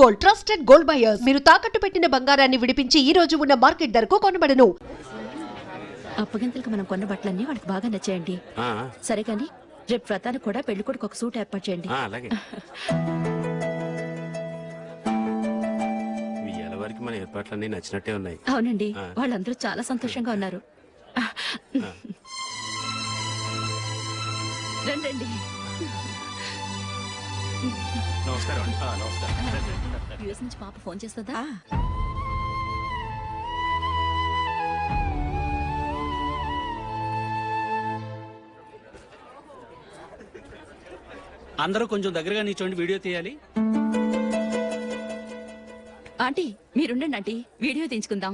Gold, trusted gold buyers. మీరు తాకట్టు పెట్టిన బంగారాన్ని విడిపించి ఈ రోజు ఉన్న మార్కెట్ ధరకు కొనబడను. అప్పగింతలకు మనం కొన్న బట్టలన్నీ వాళ్ళకి బాగా నచ్చాయండి. సరే కానీ రేపు వ్రతానికి కూడా పెళ్లి కొడుకు ఒక సూట్ ఏర్పాటు చేయండి. వరకు మన ఏర్పాట్లన్నీ నచ్చినట్టే ఉన్నాయి. అవునండి, వాళ్ళందరూ చాలా సంతోషంగా ఉన్నారు. రండి. నమస్కారం. యూఎస్ నుంచి పాప ఫోన్ చేస్తుందా? అందరూ కొంచెం దగ్గరగా నిల్చోండి, వీడియో తీయాలి. ఆంటీ మీరుండండి ఆంటీ, వీడియో తీయించుకుందాం.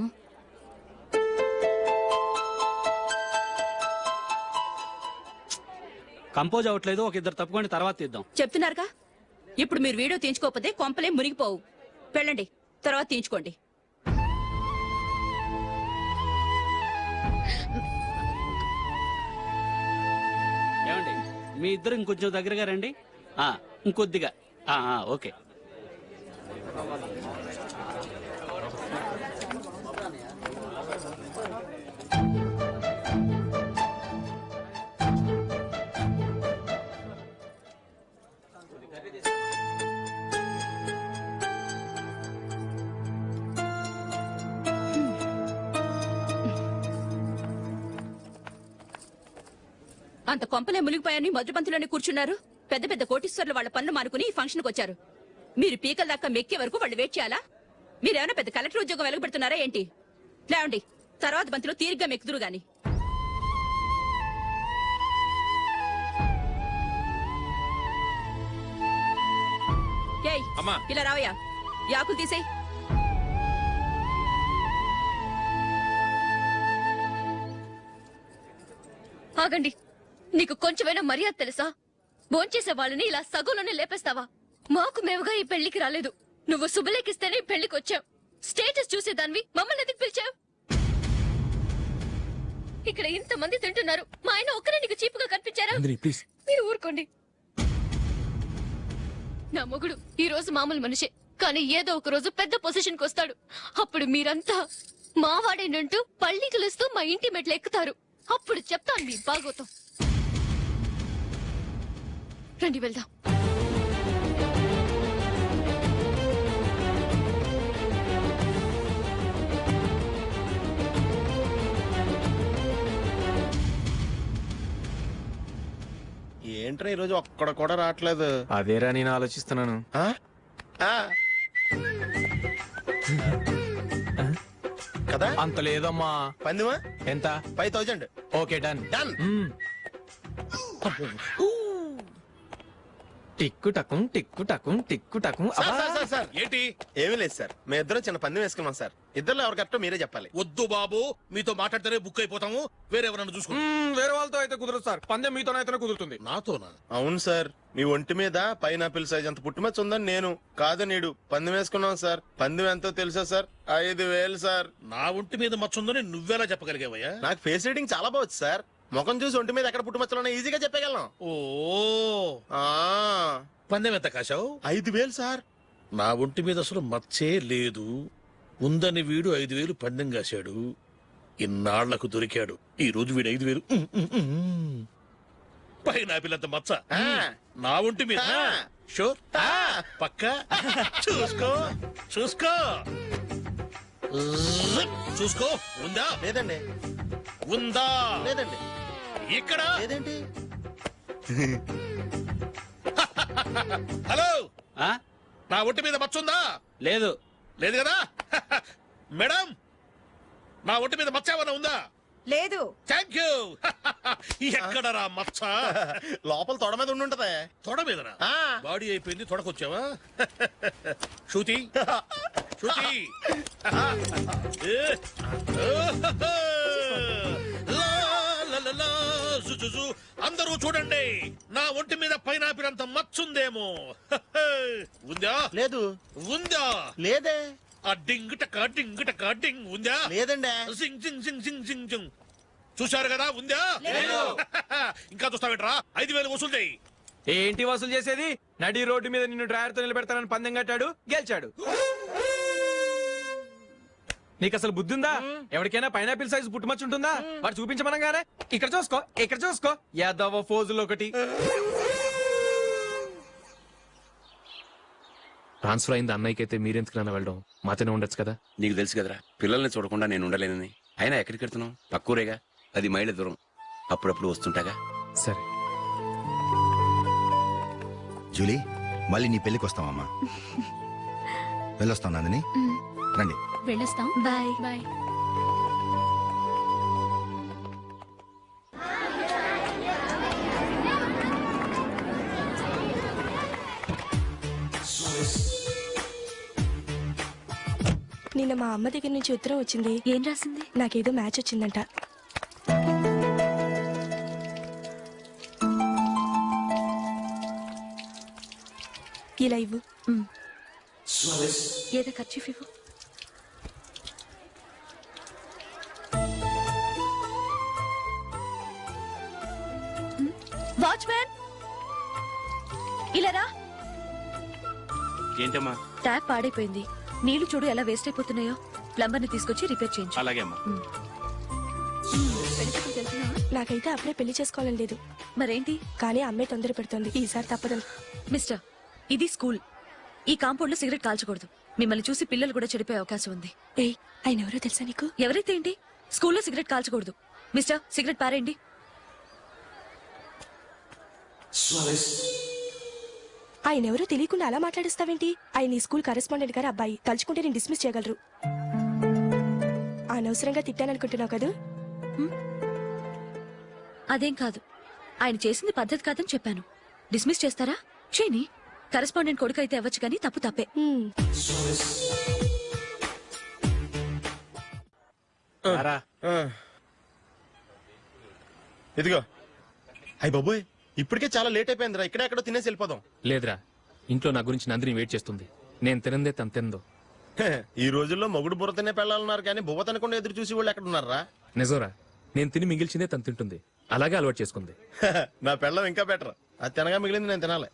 కంపోజ్ అవ్వట్లేదు, ఒక ఇద్దరు తప్పుకొని తర్వాత తీద్దాం. చెప్తున్నారుగా, ఇప్పుడు మీరు వీడియో తీయించుకోకపోతే కొంపలే మురిగిపోవు. వెళ్ళండి, తర్వాత తీయించుకోండి. ఏమండి, మీ ఇద్దరు ఇంకొంచెం దగ్గరగా రండి. ఇంకొద్దిగా. ఓకే. అంత కొంపలే మునిగిపోయాని మధురపంతిలోనే కూర్చున్నారు. పెద్ద పెద్ద కోటీశ్వర్లు వాళ్ళ పనులు మానుకుని ఈ ఫంక్షన్ కు వచ్చారు. మీరు పీకల దాకా మెక్కే వరకు వాళ్ళు వెయిట్ చేయాలా? మీరేమైనా పెద్ద కలెక్టర్ ఉద్యోగం వెలగబెడుతున్నారా ఏంటి? లేవండి, తర్వాత బంతిలో తీరిగ్గా మెక్కుదురు గాని. ఇలా రావయ్యా, యాకులు తీసేయ్. ఆగండి, నీకు కొంచెమైనా మర్యాద తెలుసా? భోంచేసే వాళ్ళని ఇలా సగంలోనే లేపేస్తావా? మాకు మేముగా ఈ పెళ్లికి రాలేదు. నువ్వు శుభలేఖిస్తేనే ఈ పెళ్లికి వచ్చావు. స్టేటస్ చూసేదానివి మమ్మల్ని ఎందుకు పిలిచావు? ఇక్కడ ఇంతమంది తింటున్నారు, మా ఆయన ఒక్కరే నీకు చీపుగా కనిపించారా? మీరు ఊరుకోండి. నా మొగుడు ఈ రోజు మామూలు మనిషే, కానీ ఏదో ఒక రోజు పెద్ద పొజిషన్ కు వస్తాడు. అప్పుడు మీరంతా మావాడేనంటూ పళ్ళి కలుస్తూ మా ఇంటి మెట్లు ఎక్కుతారు. అప్పుడు చెప్తాను మీ బాగోతం. రండి వెళ్దాం. ఏంట్రా ఈరోజు ఒక్కడ కూడా రావట్లేదు? అదేరా నేను ఆలోచిస్తున్నాను. కదా అంత లేదమ్మా. పందిమా ఎంత? 5000. Okay, done. డన్. టిక్కు టకుం టిక్కు టకుం టిక్కు టకుం. సార్ ఏంటి? ఏమీ లేదు సార్, మేము ఇద్దరు చిన్న పందెం వేసుకున్నాం సార్. ఇద్దరు ఎవరు కరెక్టో మీరే చెప్పాలి. వద్దు బాబు, మీతో మాట్లాడితేనే బుక్ అయిపోతాము. వేరెవరన్నా చూసుకుంటాం. వేరే వాళ్ళతో అయితే కుదరదు సార్, పందెం మీతోనైతేనే కుదురుతుంది. నాతోనా? అవును సార్, మీ ఒంటి మీద పైనాపిల్ సైజ్ అంత పుట్టుమచ్చ ఉందని నేను కాదు నీడు పందెం వేసుకున్నాం సార్. పందెం ఎంతో తెలుసా సార్? 5000 సార్. నా ఒంటి మీద మచ్చ ఉందని నువ్వెలా చెప్పగలిగావయ్యా? నాకు ఫేస్ రీడింగ్ చాలా బాగుంది సార్. ముఖం చూసి ఒంటి మీద ఎక్కడ పుట్టుమచ్చలో ఈజీగా చెప్పగలను. ఓ, పందెం ఎంత కాశావు? 5000 సార్. నా ఒంటి మీద అసలు మచ్చే లేదు. ఉందని వీడు 5000 పందెం కాశాడు. ఇన్నాళ్లకు దొరికాడు. ఈ రోజు వీడు 5000. పైనాపిల్ అంత మచ్చ నా ఒంటి మీద. షూర్, పక్క. చూసుకో చూసుకో చూసుకో. ఉందా? లేదండి. ఉందా? లేదండి. ఇక్కడ లేదేంటి? హలో, నా ఒంటి మీద మచ్చ ఉందా? లేదు. లేదు కదా? మేడం, నా ఒంటి మీద మచ్చ ఏమన్నా ఉందా? లేదు. Thank you. ఎక్కడరా మచ్చ? లోపల తొడ మీద ఉండుంటదే. తొడ మీదనా? బాడీ అయిపోయింది, తొడకొచ్చావా? శృతి శృతి. అందరూ చూడండి, నా ఒంటి మీద పైనాపిల్ అంత మచ్చుందేమో. ఉందా? లేదు. ఉందా? లేదే. ఆ డింగ్ టక డింగ్ టక డింగ్ ఉందా? లేదండి. సింగ్ సింగ్ సింగ్ సింగ్ సింగ్ సింగ్. చూశారు కదా? ఉందా? ఇంకా చూస్తావేట్రా? 5000 వసూలు చేయి. ఏంటి వసూలు చేసేది? నడి రోడ్డు మీద నిన్ను డ్రైవర్ తో నిలబెడతానని పందెం కట్టాడు, గెలిచాడు. నీకు అసలు బుద్ధి ఉందా? ఎవరికైనా పైనాపిల్ సైజ్ పుట్టుమచ్చు ఉంటుందా? వాడు చూపించమనగానే ఇక్కడ చూసుకో, ఇక్కడ చూసుకో, యాదవ ఫోజులు ఒకటి. ట్రాన్స్ఫర్ అయింది అన్నయ్యకి అయితే మీరెందుకు వెళ్ళడం? మాతోనే ఉండొచ్చు కదా. నీకు తెలుసు కదరా, పిల్లల్ని చూడకుండా నేను ఉండలేనని. అయినా ఎక్కడికి వెళ్తున్నావు? పక్కూరేగా, 10 మైళ్ళ దూరం. అప్పుడప్పుడు వస్తుంటాగా. సరే జూలీ, మళ్ళీ నీ పెళ్లికి వస్తామమ్మా. వెళ్ళొస్తాం నందిని, రండి. వెళ్ళొస్తాం. Bye bye. నిన్న మా అమ్మ దగ్గర నుంచి ఉత్తరం వచ్చింది. ఏం రాసింది? నాకేదో మ్యాచ్ వచ్చిందంట. ఇలా ఇవ్వు. ఏదో ఖర్చు ఇవ్వు. వాచ్మ్యాన్, ఇలా రా. ఏంటమ్మా? ట్యాప్ పాడైపోయింది. నీళ్లు చూడు ఎలా వేస్ట్ అయిపోతున్నాయో. ప్లంబర్ ని తీసుకొచ్చి రిపేర్ చేయించు. అలాగే అమ్మా. నాకైతే అప్పుడే పెళ్లి చేసుకోవాలని లేదు. మరేంటి? కానీ అమ్మే తొందర పెడుతోంది. ఈసారి తప్పదు. మిస్టర్, ఇది స్కూల్. ఈ కాంపౌండ్ లో సిగరెట్ కాల్చకూడదు. మిమ్మల్ని చూసి పిల్లలు కూడా చెడిపోయే అవకాశం ఉంది. ఏయ్, ఆయన ఎవరో తెలుసా నీకు? ఎవరైతే ఏంటి, స్కూల్లో సిగరెట్ కాల్చకూడదు. మిస్టర్, సిగరెట్ పారేయండి. ఆయన ఎవరో తెలియకుండా అలా మాట్లాడిస్తావేంటి? ఆయన ఈ స్కూల్ కరెస్పాండెంట్ గారు అబ్బాయి. తలుచుకుంటే నేను డిస్మిస్ చేయగలరు. అనవసరంగా తిట్టాననుకుంటున్నావు కదా? అదేం కాదు. ఆయన చేసింది పద్ధతి కాదని చెప్పాను. డిస్మిస్ చేస్తారా? చేయని. కరెస్పాండెంట్ కొడుకు అయితే అవ్వచ్చు కానీ తప్పు తప్పే. ఇదిగో. అయ్య బాబోయ్, ఇప్పటికే చాలా లేట్ అయిపోయిందిరా. ఇక్కడే ఎక్కడో తినేసి వెళ్ళిపోదాం. లేదురా, ఇంట్లో నా గురించి నందిని వెయిట్ చేస్తుంది. నేను తినందే తను తిందో. ఈ రోజుల్లో మొగుడు బుర్ర తినే పెళ్ళాలన్నారు కానీ బువ్వ తినకుండా ఎదురు చూసి వాళ్ళు ఎక్కడ ఉన్నారా? నిజంరా, నేను తిని మిగిల్చిందే తను తింటుంది. అలాగే అలవాటు చేసుకుంది. నా పెళ్ళం ఇంకా బెటర్. అది తినగా మిగిలింది నేను తినాలి.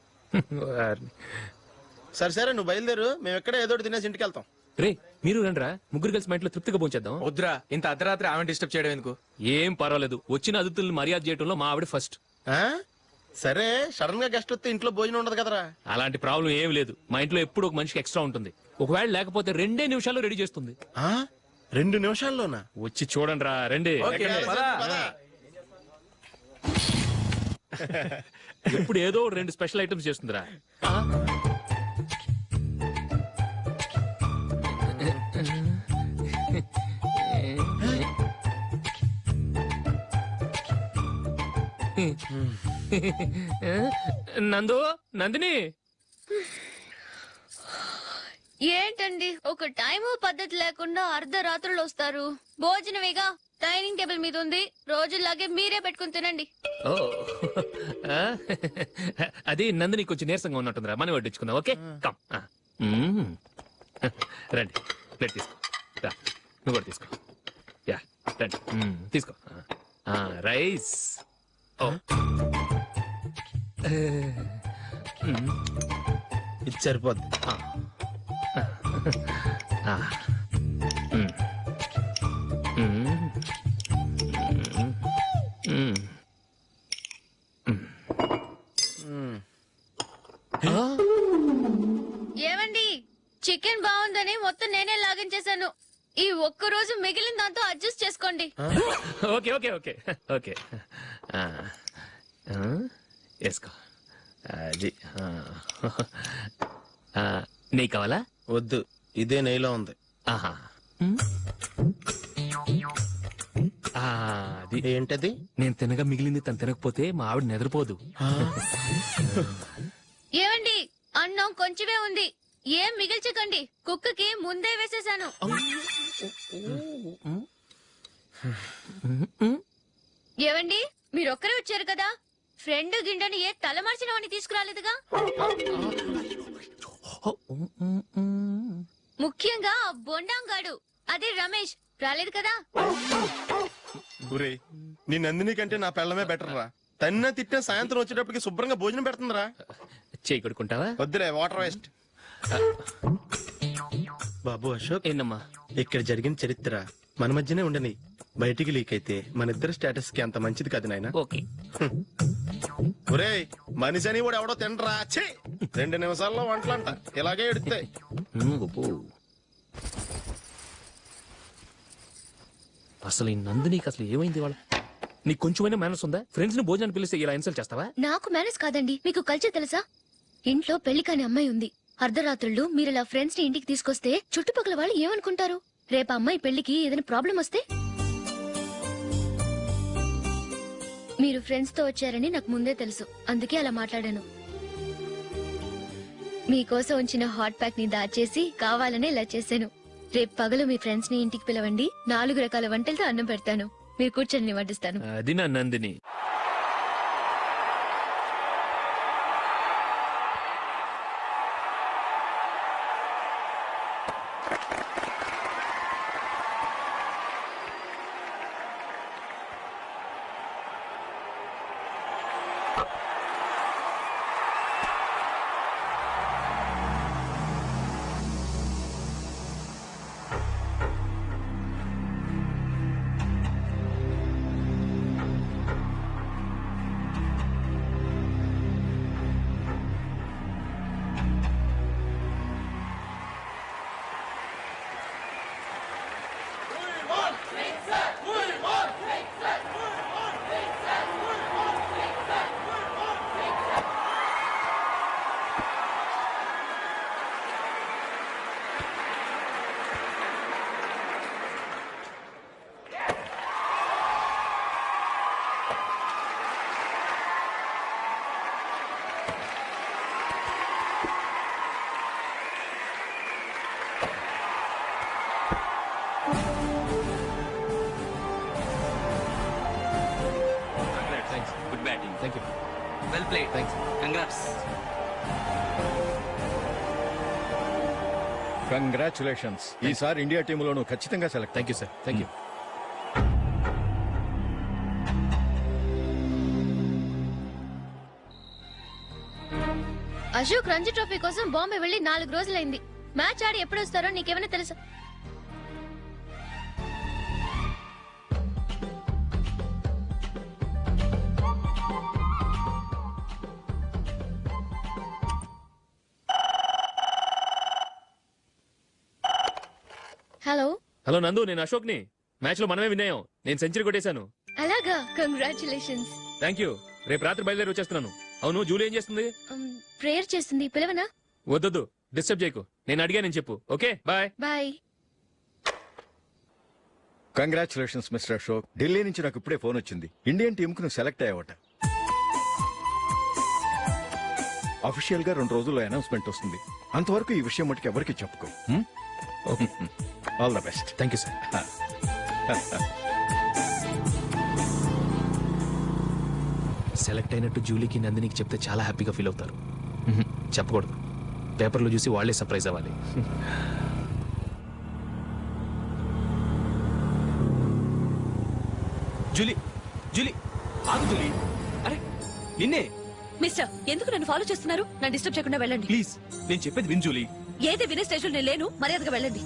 సరే సరే, నువ్వు బయలుదేరు. మేము ఎక్కడ ఏదో ఒకటి తినేసి ఇంటికి వెళ్తాం. రే, మీరు రండిరా, ముగ్గురు కలిసి మా ఇంట్లో తృప్తిగా పోంచేద్దాం. వద్దురా, ఇంత అర్ధరాత్రి ఆమె డిస్టర్బ్ చేయడం ఎందుకు? ఏం పర్వాలేదు, వచ్చిన అతిథుల్ని మర్యాద చేయడంలో మా ఆవిడ ఫస్ట్. ఆ? సరే, సడన్ గా గెస్ట్ వస్తే ఇంట్లో భోజనం ఉండదు కదరా? అలాంటి ప్రాబ్లం ఏం లేదు. మా ఇంట్లో ఎప్పుడు ఒక మనిషికి ఎక్స్ట్రా ఉంటుంది. ఒకవేళ లేకపోతే 2 నిమిషాల్లో రెడీ చేస్తుంది. 2 నిమిషాల్లోనా? వచ్చి చూడండి రా, రండి. ఎప్పుడు ఏదో 2 స్పెషల్ ఐటమ్స్ చేస్తుందిరా. నందు, నందిని. ఏంటండి ఒక టైము పద్ధతి లేకుండా అర్ధరాత్రులు వస్తారు? భోజనమేగా, డైనింగ్ టేబుల్ మీద ఉంది. రోజులాగే మీరే పెట్టుకుని తినండి. ఓ, అది నందిని కొంచెం నీరసంగా ఉన్నట్టుందిరా. మనం వడ్డించుకుందాం. Okay, come. రండి, ప్లేట్ తీసుకో. రా, నువ్వు కూడా తీసుకో. యా, రండి, తీసుకో. రైస్. ఓ, ఇది సరిపోద్ది. ఏమండి, చికెన్ బాగుందని మొత్తం నేనే లాగించేశాను. ఈ ఒక్క రోజు మిగిలిన దాంతో అడ్జస్ట్ చేసుకోండి. Okay okay okay okay. వేసుకో. అది నెయ్యి కావాలా? వద్దు, ఇదే నెయ్యిలో ఉంది. ఆహా, అది ఏంటది? నేను తినగా మిగిలింది తను తినకపోతే మా ఆవిడ నిద్రపోదు. ఏమండి, అన్నం కొంచెమే ఉంది. ఏం మిగిల్చకండి. కుక్కకి ముందే వేసేసాను. ఏవండి, మీరొక్కరే వచ్చారు కదా, ఫ్రెండ్ గిండెని ఏ తలమార్చినవని తీసుకురాలేదుగా? ముఖ్యంగా ఆ బొండాంగాడు, అదే రమేష్, రాలేదు కదా? నీ నందిని కంటే నా పెళ్ళమే బెటర్ రా. తన్న తిట్టిన సాయంత్రం వచ్చేటప్పటికి శుభ్రంగా భోజనం పెడుతుందిరా. చేయి కొడుకుంటావా? వద్దులే, వాటర్ వేస్ట్. బాబు అశోక్, ఏంటమ్మా? ఇక్కడ జరిగిన చరిత్ర మన మధ్యనే ఉండని, బయటికి లీక్ అయితే మన ఇద్దరు స్టేటస్ కి అంత మంచిది కాదు నాయన. ఓకే. ఒరేయ్, మనిషి అని కూడా ఎవడో తినరా. 2 నిమిషాల్లో వంటలంట ఇలాగే ఎడుతాయి. అసలు ఈ నందినికి అసలు ఏమైంది? వాళ్ళ నీకు కొంచెమైనా మేనస్ ఉందా? ఫ్రెండ్స్ ని భోజనాన్ని పిలిస్తే ఇలా ఇన్సల్ట్ చేస్తావా? నాకు మేనేజ్ కాదండి, మీకు కల్చర్ తెలుసా? ఇంట్లో పెళ్లి కాని అమ్మాయి ఉంది. అర్ధరాత్రుళ్ళు మీరు ఇలా ఫ్రెండ్స్ ని ఇంటికి తీసుకొస్తే చుట్టుపక్కల వాళ్ళు ఏమనుకుంటారు? రేపు అమ్మాయి పెళ్లికి ఏదైనా ప్రాబ్లం వస్తే? మీరు ఫ్రెండ్స్ తో వచ్చారని నాకు ముందే తెలుసు, అందుకే అలా మాట్లాడాను. మీకోసం ఉంచిన హాట్ ప్యాక్ ని దాచేసి కావాలనే ఇలా చేశాను. రేపు పగలు మీ ఫ్రెండ్స్ ని ఇంటికి పిలవండి, 4 రకాల వంటలతో అన్నం పెడతాను. మీరు కూర్చొని వడ్డిస్తాను. అది నా Nandini. Thank you. Well played. Thanks. Congrats. Congratulations. ఈసారి ఇండియా టీంలో నువ్వు ఖచ్చితంగా select. Thank you sir. Thank you. Ashok Ranji trophy కోసం బాంబే వెళ్లి 4 రోజులైంది. మ్యాచ్ ఆడి ఎప్పుడు వస్తారో నీకేమైనా తెలుసా? హలో హలో నందు, నేను అశోక్ ని. మ్యాచ్ లో మనమే విన్నాయం. నేను సెంచరీ కొట్టేశాను. అలాగా, కంగ్రాచులేషన్స్. Thank you. రేపు రాత్రి బయలుదేరి వచ్చేస్తున్నాను. అవును, జూలీ ఏం చేస్తుంది? ప్రేయర్ చేస్తుంది, పిలవనా? వద్దొద్దు, డిస్టర్బ్ చేయకు. నేను అడిగానని చెప్పు. Okay, bye. Bye. Congratulations mister Ashok. Delhi నుంచి నాకు ఇప్పుడే ఫోన్ వచ్చింది. ఇండియన్ టీం కు నువ్వు సెలెక్ట్ అయ్యావట. అఫీషియల్ గా 2 రోజుల్లో అనౌన్స్మెంట్ వస్తుంది. అంతవరకు ఈ విషయం మటుకు ఎవరికి చెప్పుకో. All the best. Thank you sir. Select అయినట్టు జూలీకి నందినికి చెప్తే చాలా హ్యాపీగా ఫీల్ అవుతారు. చెప్పకూడదు, పేపర్లో చూసి వాళ్లే సర్ప్రైజ్ అవ్వాలి. జూలీ, జూలీ, ఆగు జూలీ. అరే నిన్నే. మిస్టర్, ఎందుకు నన్ను ఫాలో చేస్తున్నారు? నన్ను డిస్టర్బ్ చేయకుండా వెళ్ళండి ప్లీజ్. నేను చెప్పేది విన్ జూలీ. ఏది వినే స్టేషన్ నేను లేను, మర్యాదగా వెళ్ళండి.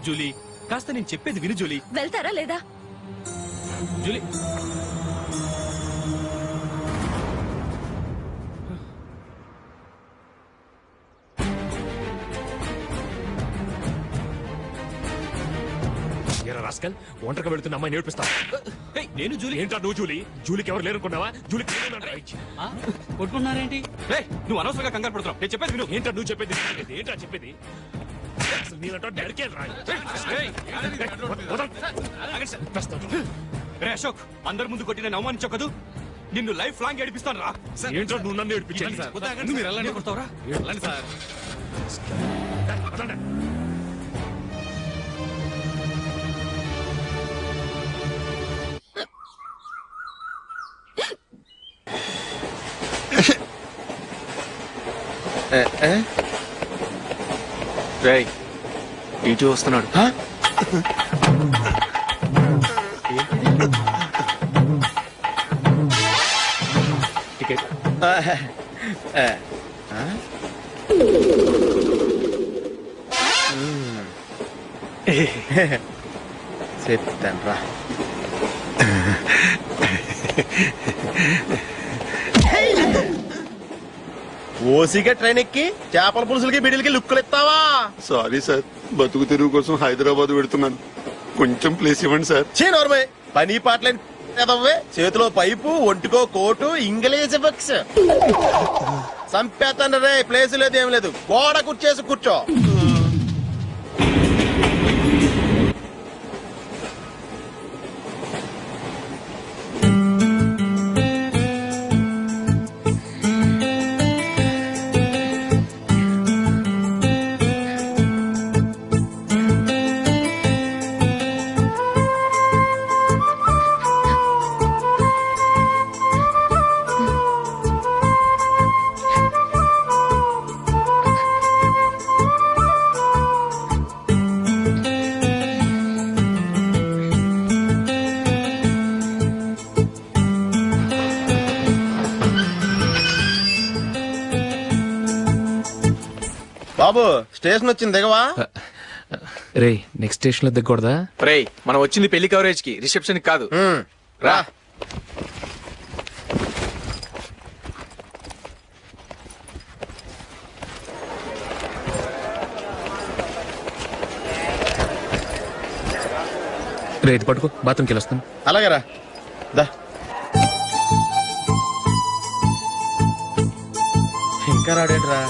జూలీ, కాస్త నేను చెప్పేది విను జూలీ. వెళ్తారా లేదా? జూలీ, రాస్కల్, ఒంటరిగా వెళుతున్న అమ్మాయి నేర్పిస్తా. నేను జూలీ. ఏంటా నువ్వు జూలీ? జూలీకి ఎవరు లేరుకున్నావా? జూలీకి కొట్టుకున్నారేంటి? నువ్వు అనవసరంగా కంగారు పడుతున్నావు. నేను చెప్పేది విను. ఏంటా నువ్వు చెప్పేది? ఏంటా చెప్పేది? అసలు నేనంటా డాడీకే రాయి. రే అశోక్, అందరి ముందు కొట్టి నేను అవమానించావు కదూ. నిన్ను లైఫ్ లాంగ్ ఏడిపిస్తాను రా. ఏంటో నువ్వు నన్ను ఏడిపించాలి. మీరు వెళ్ళండి. కొడతావురా? వెళ్ళండి సార్. రేయ్, టీటీ వస్తున్నాడు. చెప్తాను రా. ఓసిగా ట్రైన్ ఎక్కి చేపల పులుసులకి బిడిలకి లుక్కులు ఇస్తావా? సారీ సార్, బతుకు తెరువు కోసం హైదరాబాద్ పెడుతున్నాను. కొంచెం ప్లేస్ ఇవ్వండి సార్. నోర్మే, పని పాటలేని ఎదవ్వే. చేతిలో పైపు, ఒంటికో కోటు, ఇంగ్లీష్ బుక్స్. సంపేతండ్రి రే, ప్లేస్ లేదు ఏం లేదు. గోడ కుర్చేసి కూర్చో. బాబు స్టేషన్ వచ్చింది దిగవా? రే నెక్స్ట్ స్టేషన్ లో దిగకూడదా? రే మనం వచ్చింది పెళ్లి కవరేజ్ కి, రిసెప్షన్ కి కాదు. రా. రే ఇది పట్టుకో, బాత్రూమ్కి వెళ్ళొస్తాను. అలాగే రా. దా. ఇంకా రాడేంట్రా?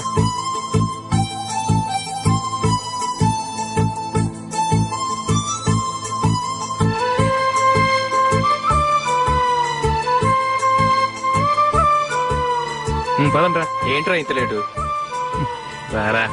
పదండ్రా. ఏంట్రా ఇంత లేటు? రారా.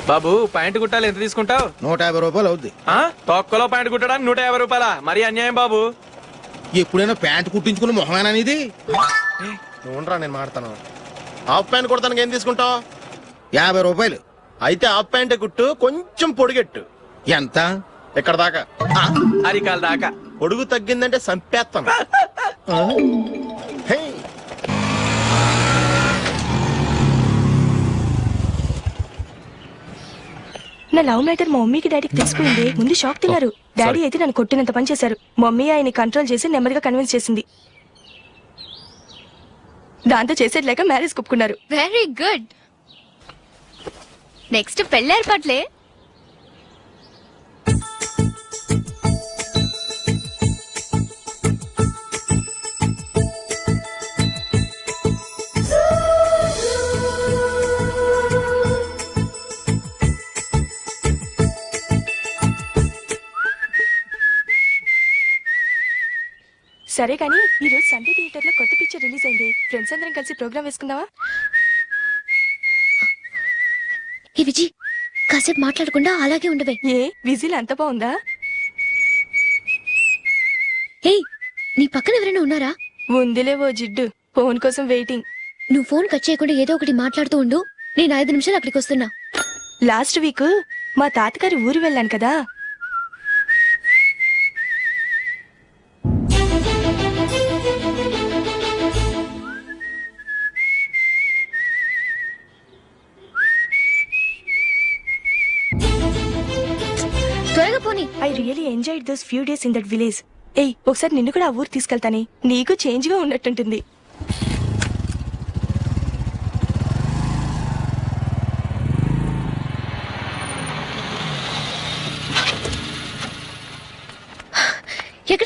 బాబు ప్యాంటు కుట్టాలి, ఎంత తీసుకుంటావు? 150 రూపాయలు అవుద్ది. తొక్కలో ప్యాంటు కుట్టడానికి 150 రూపాయల? మరి అన్యాయం బాబు. ఎప్పుడైనా ప్యాంట్ కుట్టించుకున్న మొహమేనా ఇది? చూడరా నేను మాడతాను. హాఫ్ ప్యాంట్ కుడతానికి ఏం తీసుకుంటావు? 50 రూపాయలు. అయితే హాఫ్ ప్యాంట్ కుట్టు, కొంచెం పొడిగెట్టు. ఎంత? ఇక్కడ దాకా, అరికాల దాకా. పొడుగు తగ్గిందంటే సంపేస్తాను. నా లవ్ మ్యాటర్ మా మమ్మీకి డాడీకి తెలిసిపోయింది. ముందు షాక్ తిన్నారు. డాడీ అయితే నన్ను కొట్టినంత పని చేశారు. మమ్మీ ఆయన్ని కంట్రోల్ చేసి నెమ్మదిగా కన్విన్స్ చేసింది. దాంతో చేసేది లేక మ్యారేజ్ ఒప్పుకున్నారు. Very good. నెక్స్ట్ పెళ్లి ఏర్పాట్లే. సరే కానీ ఈ రోజు సండే థియేటర్ లో కొత్త పిక్చర్ రిలీజ్ అయింది. ఫ్రెండ్స్ అందరం కలిసి ప్రోగ్రామ్ వేసుకుందామా? ఈ విజి కాసేపు మాట్లాడకుండా అలాగే ఉండవే. ఏ విజిల్ అంత బాగుందా? ఏయ్ నీ పక్కన ఎవరైనా ఉన్నారా? ఉందిలే ఓ జిడ్డు. ఫోన్ కోసం వెయిటింగ్. నువ్వు ఫోన్ కట్ చేయకుండా ఏదో ఒకటి మాట్లాడుతూ ఉండు. నేను 5 నిమిషాలు అక్కడికి వస్తున్నా. లాస్ట్ వీక్ మా తాతగారి ఊరు వెళ్ళాను కదా. త్వరగా పోనీ. I really enjoyed those few days in that village. ఏయ్ ఒకసారి నిన్ను కూడా ఆ ఊరు తీసుకెళ్తానే. నీకు చేంజ్ గా ఉన్నట్టుంటుంది.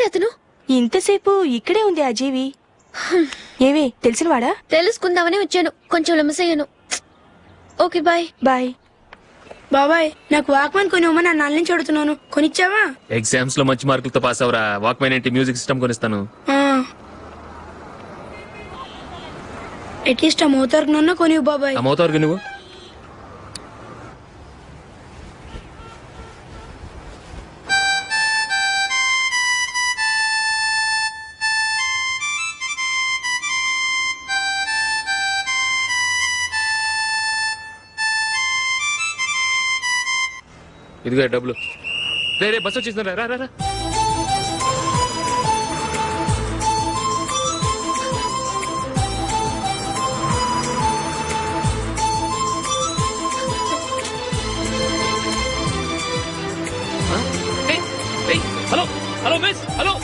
అతను? ఇంతసేపు ఇక్కడే ఉంది ఆ జీవి. ఏవే తెలిసినవాడా? తెలుసుకుందామని వచ్చాను, కొంచెం లెమసయ్యాను. Okay bye. బాయ్. బాబాయ్ నాకు వాక్మన్ కొనివ్వమని నా నుంచి అడుగుతున్నాను, కొనిచ్చావా? ఎగ్జామ్స్ లో మంచి మార్కులతో పాస్ అవరా. వాక్మెన్ ఏంటి, మ్యూజిక్ సిస్టమ్ కొనిస్తాను. అట్లీస్ట్ ఆ మోతార్కు నన్న కొనివ్వు బాబాయ్. ఆ మోతార్కు నువ్వు ఇదిగో డబ్బులు. రే బస్ వచ్చేసిందా, రా రా రా. Hello hello miss, hello.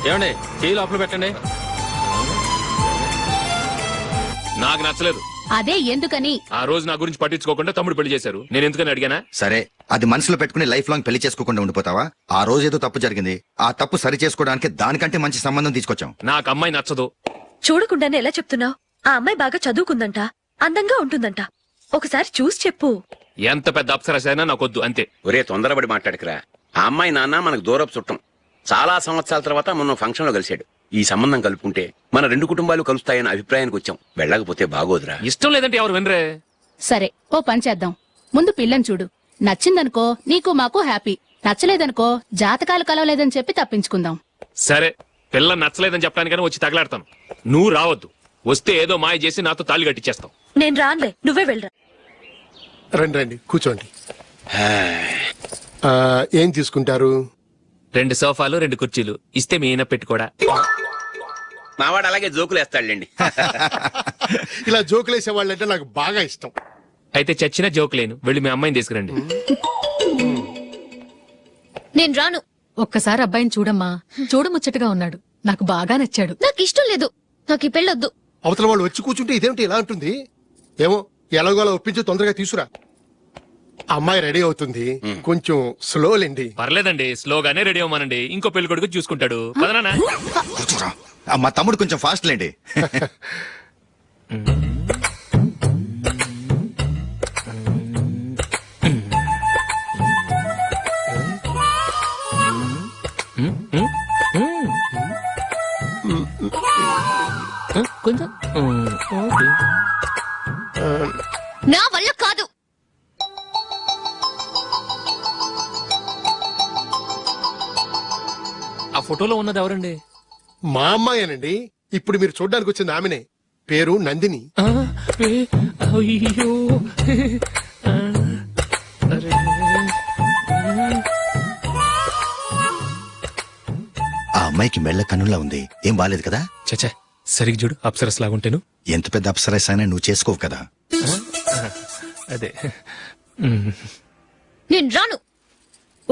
ఏమండి చేయి లోపల పెట్టండి. నాకు నచ్చలేదు. అదే ఎందుకని? ఆ రోజు నా గురించి పట్టించుకోకుండా తమ్ముడు పెళ్లి చేశారు. నేను ఎందుకని అడిగానా? సరే, అది మనసులో పెట్టుకుని లైఫ్ లాంగ్ పెళ్లి చేసుకోకుండా ఉండిపోతావా? ఆ రోజు ఏదో తప్పు జరిగింది, ఆ తప్పు సరి చేసుకోవడానికి దానికంటే మంచి సంబంధం తీసుకొచ్చాం. నాకు అమ్మాయి నచ్చదు. చూడకుండానే ఎలా చెప్తున్నావు? ఆ అమ్మాయి బాగా చదువుకుందంట, అందంగా ఉంటుందంట. ఒకసారి చూసి చెప్పు. ఎంత పెద్ద అప్సరసైనా నాకొద్దు అంతే. ఒరే తొందరపడి మాట్లాడకురా. ఆ అమ్మాయి నాన్న మనకు దూరపు చుట్టం. చాలా సంవత్సరాల తర్వాత మొన్న ఫంక్షన్ లో కలిశాడు. ఈ సంబంధం కలుపుకుంటే మన రెండు కుటుంబాలు కలుస్తాయన్న అభిప్రాయానికి వచ్చాం. వెళ్ళకపోతే బాగోదురా. ఇష్టం లేదంటే ఎవరు వినరే. సరే ఓ పని చేద్దాం. ముందు పిల్లని చూడు. నచ్చిందనుకో నీకు మాకు హ్యాపీ. నచ్చలేదనుకో జాతకాలు కలవలేదని చెప్పి తప్పించుకుందాం. సరే, పిల్ల నచ్చలేదని చెప్పడానికని వచ్చి తగలాడతాను. నువ్వు రావద్దు. వస్తే ఏదో మాయ చేసి నాతో తాళి కట్టించేస్తావు. నేను రానులే, నువ్వే వెళ్ళరా. రండి రండి కూర్చోండి. ఏం తీసుకుంటారు? 2 సోఫాలు 2 కుర్చీలు ఇస్తే మీ ఈయన పెట్టుకోడా. మావాడు అలాగే జోకులు వేస్తాడులేండి. ఇలా జోకులు వేసే వాళ్ళంటే నాకు బాగా ఇష్టం. అయితే చచ్చిన జోక్ లేను. వెళ్ళి మీ అమ్మాయిని తీసుకురండి. నేను రాను. ఒక్కసారి అబ్బాయిని చూడమ్మా. చూడముచ్చటగా ఉన్నాడు. నాకు బాగా నచ్చాడు. నాకు ఇష్టం లేదు. నాకు ఈ పెళ్ళొద్దు. అవతల వాళ్ళు వచ్చి కూర్చుంటే ఇదేమిటి ఇలా ఉంటుంది? ఏమో ఎలాగోలా ఒప్పించి తొందరగా తీసుకురా. అమ్మాయి రెడీ అవుతుంది, కొంచెం స్లో లేండి. పర్లేదండి, స్లోగానే రెడీ అవ్వమానండి. ఇంకో పెళ్లి కొడుకు చూసుకుంటాడు. పదనా. మా తమ్ముడు కొంచెం ఫాస్ట్ లేండి. కొంచెం నా వల్ల కాదు. ఆ ఫోటోలో ఉన్నది ఎవరండి? మా అమ్మాయేనండి. ఇప్పుడు మీరు చూడడానికి వచ్చింది ఆమెనే. పేరు నందిని. అయ్యో, ఆ అమ్మాయికి మెళ్ళ కన్నులా ఉంది. ఏం బాలేదు కదా? చచ్చా, సరిగ్గా చూడు. అప్సరస్ లాగుంటేను. ఎంత పెద్ద అప్సరస్ అయినా నువ్వు చేసుకోవు కదా. అదే. నేను రాను.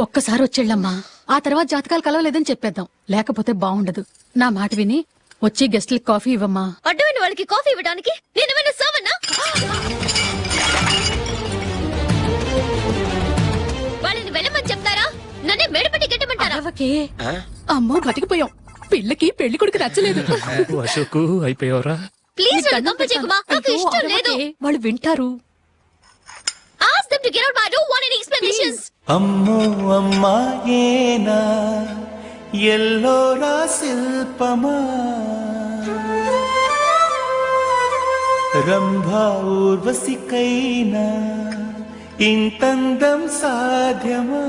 ఒక్కసారి వచ్చేళ్ళమ్మా. ఆ తర్వాత జాతకాలు కలవలేదని చెప్పేద్దాం. లేకపోతే బాగుండదు. నా మాట విని వచ్చి గెస్ట్లకి కాఫీ ఇవ్వమ్మా. అడ్డమైన వాళ్ళకి కాఫీ ఇవ్వడానికి నేనేమైనా సావన్నా? వాళ్ళని వెళ్ళమని చెప్తారా? నన్నే మేడపట్టి గెట్టమంటారా? అమ్మో బతికిపోయాం. పిల్లకి పెళ్లి కొడుకు నచ్చలేదు. అశోకు అయిపోయావరా? ప్లీజ్ పంపించేకుమా. నాకు ఇష్టం లేదు. వాళ్ళు వింటారు. Ask them to get out. I don't want any explanations. అమ్మో అమ్మాయేనా ఎల్లోరా శిల్పమా రంభా ఊర్వశికైనా ఇంతందం సాధ్యమా?